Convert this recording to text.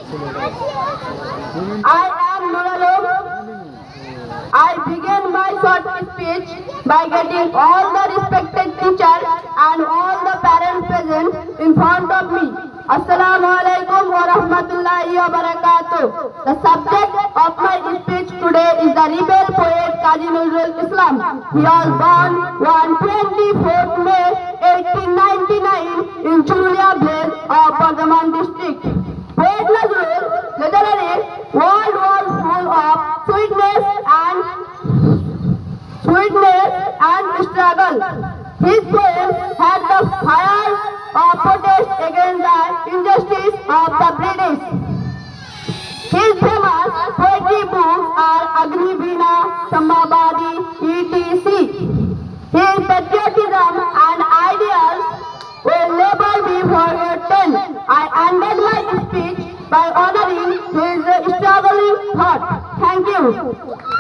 I am Milon. I begin my short speech by getting all the respected teachers and all the parents present in front of me. Assalamu alaikum wa rahmatullahi wa barakatuh. The subject of my speech today is the rebel poet kazinozrulislam. He was born on 24th May 1899 in Julia Blaze of Bardhaman district. Poet Nazrul literary world was full of sweetness and struggle. His poems had the fire of protest against the injustice of the British. His famous poetry books are Agni Veena, Sambhabadi, etc. His patriotism and ideals will never be forgotten. I ended my speech by honoring his struggling thought. Thank you.